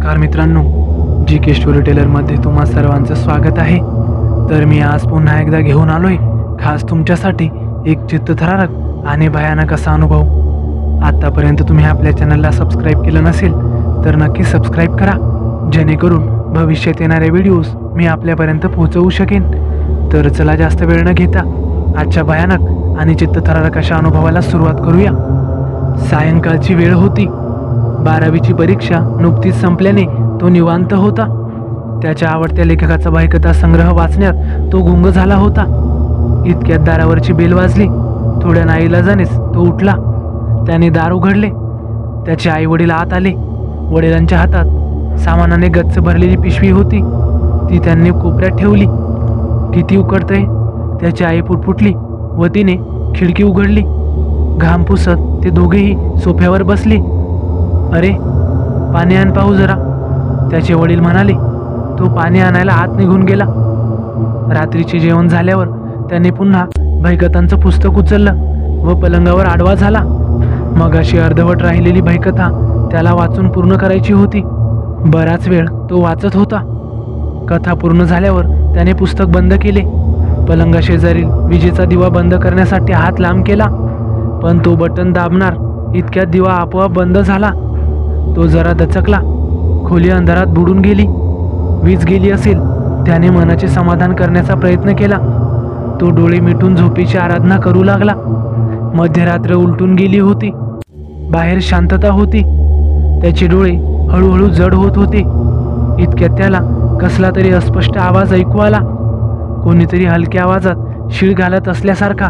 नमस्कार मित्रांनो, जी के स्टोरी टेलरमध्ये तुम्हा सर्वांचं स्वागत आहे। तर मी आज पुन्हा एकदा घेऊन आलोय खास तुमच्यासाठी एक चित्तथरारक आणि भयानक असा अनुभव। आतापर्यंत तुम्ही आपल्या चॅनलला सबस्क्राइब केलं नसेल तर नक्की सबस्क्राइब करा, जेणेकरून भविष्यात येणारे व्हिडिओज मी आपल्यापर्यंत पोहोचवू शकेन। तर चला जास्त वेळ न घेता आजच्या भयानक आणि चित्तथरारक अशा अनुभवाला सुरुवात करूया। सायंकाळची वेळ होती। 12वीची परीक्षा नुकतीच संपल्याने तो निवांत होता। त्याच्या आवडत्या लेखकाचा बाह्यकथा संग्रह वाचण्यात तो गुंग झाला होता। इतक्यात दारावरची बेल वाजली। थोड्या नाईलाजानेच तो उठला। त्याने दार उघडले। त्याचे आई वडील आत आले। वडिलांच्या हातात सामानाने गच्च भरलेली पिशवी होती। ती त्यांनी कोपऱ्यात ठेवली। किती उकडतंय, त्याची आई पुटपुटली व तिने खिडकी उघडली। घाम पुसत ते दोघेही सोफ्यावर बसले। अरे, पाणी आण पाहू जरा, त्याचे वडील म्हणाले। तो पाणी आणायला आत निघून गेला। रात्रीचे जेवण झाल्यावर त्याने पुन्हा भयकथांचं पुस्तक उचललं व पलंगावर आडवा झाला। मग अशी अर्धवट राहिलेली भयकथा त्याला वाचून पूर्ण करायची होती। बराच वेळ तो वाचत होता। कथा पूर्ण झाल्यावर त्याने पुस्तक बंद केले। पलंगाशेजारील विजेचा दिवा बंद करण्यासाठी हात लांब केला, पण तो बटन दाबणार इतक्यात दिवा आपोआप बंद झाला। तो जरा दचकला। खोली अंधारात बुडून गेली। वीज गेली असेल, त्याने मनाचे समाधान करण्याचा प्रयत्न केला। तो डोळे मिटून झोपेची आराधना करू लागला। मध्यरात्र उलटून गेली होती। बाहेर शांतता होती। त्याचे डोळे हळूहळू जड होत होते। इतक्यात त्याला कसला तरी अस्पष्ट आवाज ऐकू आला, कोणीतरी हलक्या आवाजात शिळ घालत असल्यासारखा।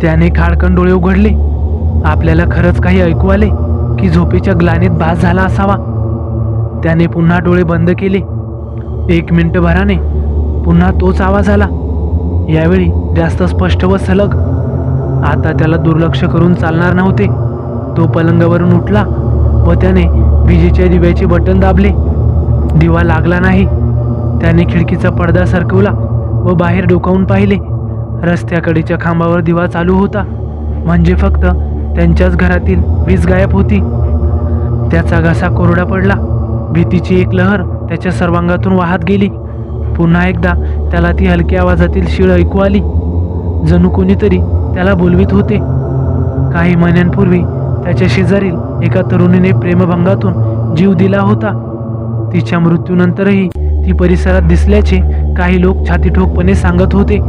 त्याने खाडकन डोळे उघडले। आपल्याला खरंच काही ऐकू आले की झोपेच्या ग्लानीत भास झाला असावा। त्याने पुन्हा डोळे बंद केले। 1 मिनिटभराने पुन्हा तोच आवाज आला, यावेळी जास्त स्पष्ट व सलग। आता त्याला दुर्लक्ष करून चालणार नव्हते। तो पलंगावरून उठला व त्याने विजेच्या दिव्याचे बटन दाबले। दिवा लागला नाही। त्याने खिडकीचा पडदा सरकवला व बाहेर डोकावून पाहिले। रस्त्याकडेच्या खांबावर दिवा चालू होता, म्हणजे फक्त त्यांच्याच घरातील वीज गायब होती। त्याचा घसा कोरडा पडला। भीतीची एक लहर त्याच्या सर्वांगातून वाहत गेली। पुन्हा एकदा त्याला ती हलक्या आवाजातील शिळ ऐकू आली, जणू कोणीतरी त्याला बोलवीत होते। काही महिन्यांपूर्वी त्याच्या शेजारील एका तरुणीने प्रेमभंगातून जीव दिला होता। तिच्या मृत्यूनंतरही ती परिसरात दिसल्याचे काही लोक छातीठोकपणे सांगत होते,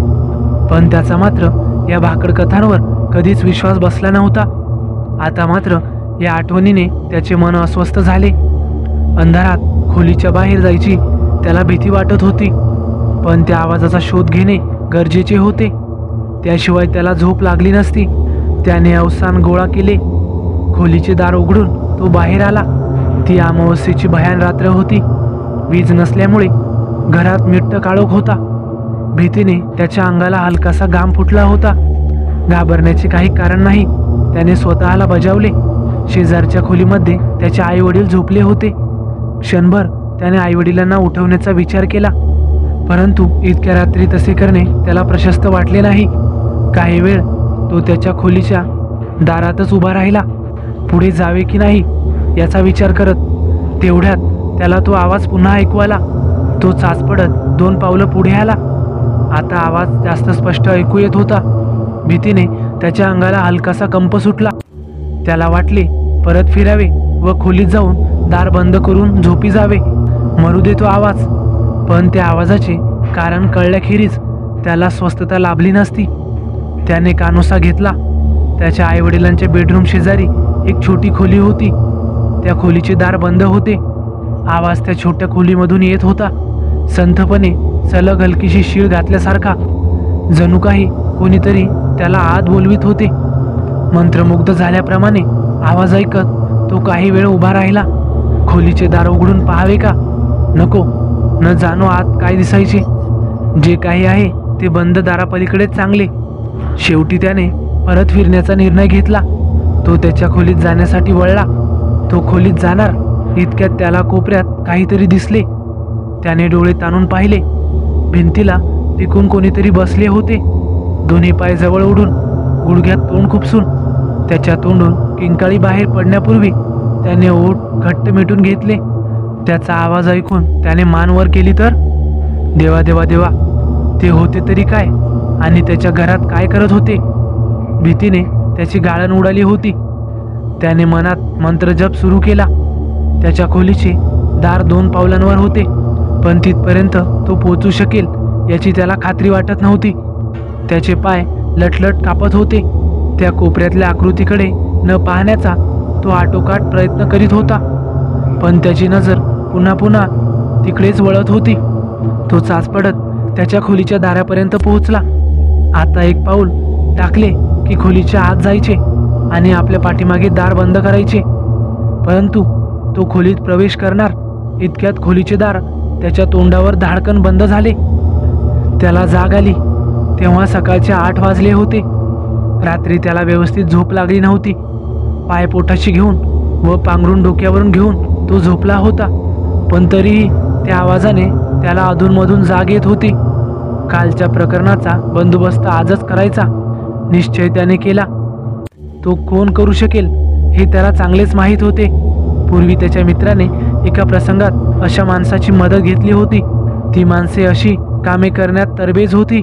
पण त्याचा मात्र या भाकड कथांवर कधीच विश्वास बसला नव्हता। आता मात्र या आठवणीने त्याचे मन अस्वस्थ झाले। अंधारात खोलीच्या बाहेर जायची त्याला भीती वाटत होती, पण त्या आवाजाचा शोध घेणे गरजेचे होते, त्याशिवाय त्याला झोप लागली नसती। त्याने अवसान गोळा केले। खोलीचे दार उघडून तो बाहेर आला। ती अमावस्येची भयान रात्र होती। वीज नसल्यामुळे घरात मिट्ट काळोख होता। भीतीने त्याच्या अंगाला हलकासा घाम फुटला होता। घाबरण्याचे काही कारण नाही, त्याने स्वतःला बजावले। शेजारच्या खोलीमध्ये त्याचे आई वडील झोपले होते। क्षणभर त्याने आई वडिलांना उठवण्याचा विचार केला, परंतु इतक्या रात्री तसे करणे त्याला प्रशस्त वाटले नाही। काही वेळ तो त्याच्या खोलीच्या दारातच उभा राहिला, पुढे जावे की नाही याचा विचार करत। तेवढ्यात त्याला तो आवाज पुन्हा ऐकू आला। तो चाच पडत 2 पावलं पुढे आला। आता आवाज जास्त स्पष्ट ऐकू येत होता। भीतीने त्याच्या अंगाला हलकासा कंप सुटला। त्याला वाटले परत फिरावे व खोलीत जाऊन दार बंद करून झोपी जावे। मरू दे तो आवाज, पण त्या आवाजाचे कारण कळल्याखेरीज त्याला स्वस्थता लाभली नसती। त्याने कानोसा घेतला। त्याच्या आईवडिलांच्या बेडरूम शेजारी एक छोटी खोली होती। त्या खोलीचे दार बंद होते। आवाज त्या छोट्या खोलीमधून येत होता, संथपणे, सलग, हलकीशी शीळ घातल्यासारखा, जणू काही कोणीतरी त्याला आत बोलवीत होते। मंत्रमुग्ध झाल्याप्रमाणे आवाज ऐकत तो काही वेळ उभा राहिला। खोलीचे दार उघडून पाहावे का नको, न जाणो आत काय दिसायचे। जे काही आहे ते बंद दारापलीकडेच चांगले। शेवटी त्याने परत फिरण्याचा निर्णय घेतला। तो त्याच्या खोलीत जाण्यासाठी वळला। तो खोलीत जाणार इतक्यात त्याला कोपऱ्यात काहीतरी दिसले। त्याने डोळे ताणून पाहिले। भिंतीला टिकून कोणीतरी बसले होते। दोन्ही पाय जवळ ओढून, गुडघ्यात तोंड खुपसून। त्याच्या तोंडून किंकाळी बाहेर पडण्यापूर्वी त्याने ओठ घट्ट मिटून घेतले। त्याचा आवाज ऐकून त्याने मान वर केली तर देवा देवा देवा, ते होते तरी काय आणि त्याच्या घरात काय करत होते? भीतीने त्याची गाळण उडाली होती. त्याने मनात मंत्रजप सुरू केला. त्याच्या खोलीचे दार 2 पावलांवर होते, पण तिथपर्यंत तो पोहोचू शकेल याची त्याला खात्री वाटत नव्हती. त्याचे पाय लटलट कापत होते. त्या कोपऱ्यातल्या आकृतीकडे न पाहण्याचा तो आटोकाट प्रयत्न करीत होता, पण त्याची नजर पुन्हा पुन्हा तिकडेच वळत होती. तो चाचपडत त्याच्या खोलीच्या दारापर्यंत पोहोचला. आता एक पाऊल टाकले की खोलीच्या आत जायचे आणि आपल्या पाठीमागे दार बंद करायचे, परंतु तो खोलीत प्रवेश करणार इतक्यात खोलीचे दार त्याच्या तोंडावर धाडकन बंद झाले. त्याला जाग आली तेव्हा सकाळचे 8 वाजले होते. रात्री त्याला व्यवस्थित झोप लागली नव्हती. पाय पोटाशी घेऊन व पांघरून डोक्यावरून घेऊन तो झोपला होता, पण तरीही त्या आवाजाने त्याला अधूनमधून जाग येत होती. कालच्या प्रकरणाचा बंदोबस्त आजच करायचा निश्चय त्याने केला. तो कोण करू शकेल हे त्याला चांगलेच माहीत होते. पूर्वी त्याच्या मित्राने एका प्रसंगात अशा माणसाची मदत घेतली होती. ती माणसे अशी कामे करण्यात तरबेज होती.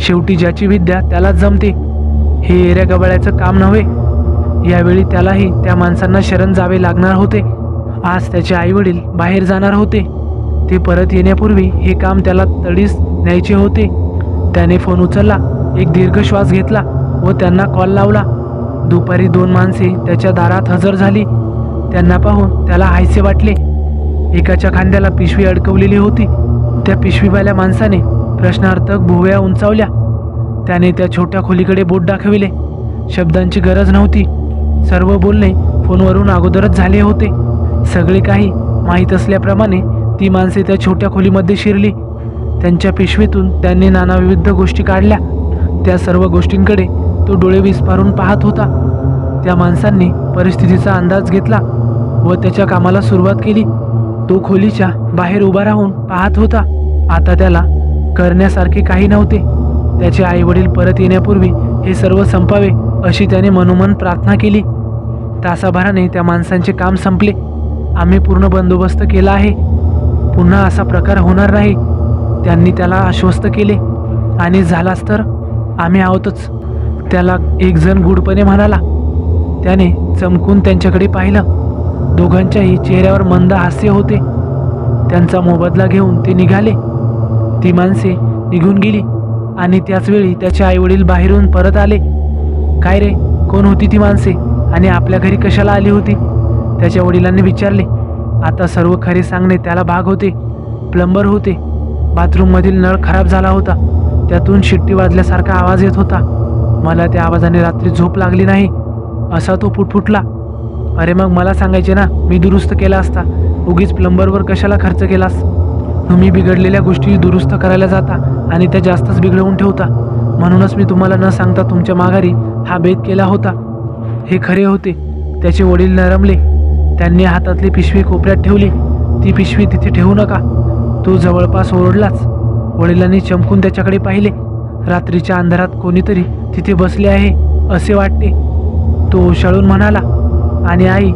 शेवटी ज्याची विद्या त्यालाच जमते, हे एऱ्या गबाळ्याचं काम नव्हे. यावेळी त्यालाही त्या माणसांना शरण जावे लागणार होते. आज त्याचे आईवडील बाहेर जाणार होते. ते परत येण्यापूर्वी हे काम त्याला तडीस न्यायचे होते. त्याने फोन उचलला, एक दीर्घ श्वास घेतला व त्यांना कॉल लावला. दुपारी 2 माणसे त्याच्या दारात हजर झाली. त्यांना पाहून त्याला हायसे वाटले. एकाच्या खांद्याला पिशवी अडकवलेली होती. त्या पिशवीवाल्या माणसाने प्रश्नार्थक भुवया उंचावल्या. त्याने त्या छोट्या खोलीकडे बोट दाखविले. शब्दांची गरज नव्हती. सर्व बोलणे फोनवरून अगोदरच झाले होते. सगळे काही माहीत असल्याप्रमाणे ती माणसे त्या छोट्या खोलीमध्ये शिरली. त्यांच्या पिशवीतून त्यांनी नाना विविध गोष्टी काढल्या. त्या सर्व गोष्टींकडे तो डोळे विस्फारून पाहत होता. त्या माणसांनी परिस्थितीचा अंदाज घेतला व त्याच्या कामाला सुरुवात केली. तो खोलीच्या बाहेर उभा राहून पाहत होता. आता त्याला करण्यासारखे काही नव्हते. त्याचे आईवडील परत येण्यापूर्वी हे सर्व संपावे अशी त्याने मनोमन प्रार्थना केली. तासाभराने त्या माणसांचे काम संपले. आम्ही पूर्ण बंदोबस्त केला आहे, पुन्हा असा प्रकार होणार नाही, त्यांनी त्याला आश्वस्त केले. आणि झालाच तर आम्ही आहोतच, त्याला एक जण गूढपणे म्हणाला. त्याने चमकून त्यांच्याकडे पाहिलं. दोघांच्याही चेहऱ्यावर मंद हास्य होते. त्यांचा मोबदला घेऊन ते निघाले. ती माणसे निघून गेली आणि त्याच वेळी त्याचे आईवडील बाहेरून परत आले. काय रे, कोण होती ती माणसे आणि आपल्या घरी कशाला आली होती? त्याच्या वडिलांनी विचारले. आता सर्व खरे सांगणे त्याला भाग होते. प्लंबर होते. बाथरूममधील नळ खराब झाला होता. त्यातून शिट्टी वाजल्यासारखा आवाज येत होता. मला त्या आवाजाने रात्री झोप लागली नाही असा तो पुटपुटला. अरे मग मला सांगायचे ना, मी दुरुस्त केला असता. उगीच प्लंबरवर कशाला खर्च केलास? तुम्ही बिघडलेल्या गोष्टी दुरुस्त करायला जाता आणि त्या जास्तच बिघडवून ठेवता. म्हणूनच मी तुम्हाला न सांगता तुमच्या माघारी हा बेत केला होता. हे खरे होते. त्याचे वडील नरमले. त्यांनी हातातली पिशवी कोपऱ्यात ठेवली. ती पिशवी तिथे ठेवू नका. तो जवळपास ओरडलाच. वडिलांनी चमकून त्याच्याकडे पाहिले. रात्रीच्या अंधारात कोणीतरी तिथे बसले आहे असे वाटते. तो ओशाळून म्हणाला, आणि आई,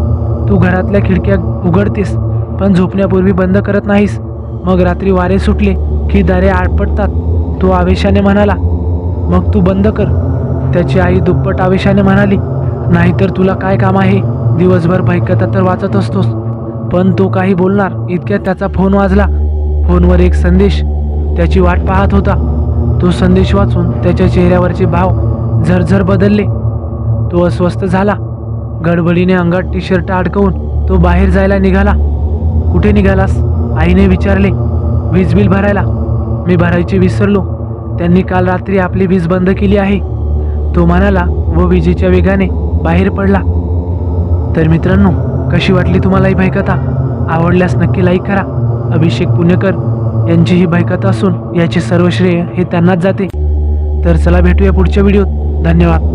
तू घरातल्या खिडक्या उघडतेस पण झोपण्यापूर्वी बंद करत नाहीस. मग रात्री वारे सुटले की दारे आडपडतात. तो आवेशाने म्हणाला, मग तू बंद कर. त्याची आई दुप्पट आवेशाने म्हणाली, नाहीतर तुला काय काम आहे? दिवसभर भयकथा तर वाचत असतोस. पण तो काही बोलणार इतक्यात त्याचा फोन वाजला. फोनवर एक संदेश त्याची वाट पाहत होता. तो संदेश वाचून त्याच्या चेहऱ्यावरचे भाव झरझर बदलले. तो अस्वस्थ झाला. गडबडीने अंगात टी-शर्ट अडकवून तो बाहेर जायला निघाला. कुठे निघालास? आईने विचारले. वीज बिल भरायला. मी भरायचे विसरलो. त्यांनी काल रात्री आपली वीज बंद केली आहे, तो म्हणाला व विजेच्या वेगाने बाहेर पडला. तर मित्रांनो, कशी वाटली तुम्हाला ही भयकथा? आवडल्यास नक्की लाईक करा. अभिषेक पुणेकर यांची ही भयकथा असून याचे सर्व श्रेय हे त्यांनाच जाते. तर चला भेटूया पुढच्या व्हिडिओत. धन्यवाद.